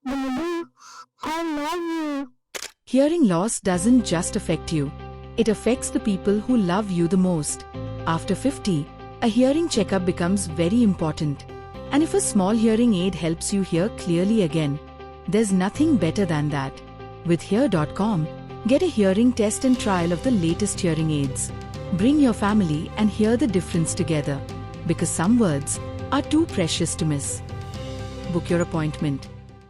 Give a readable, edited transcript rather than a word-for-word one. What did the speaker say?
Baby, I love you. Hearing loss doesn't just affect you. It affects the people who love you the most. After 50, a hearing checkup becomes very important. And if a small hearing aid helps you hear clearly again, there's nothing better than that. With Hear.com, get a hearing test and trial of the latest hearing aids. Bring your family and hear the difference together. Because some words are too precious to miss. Book your appointment.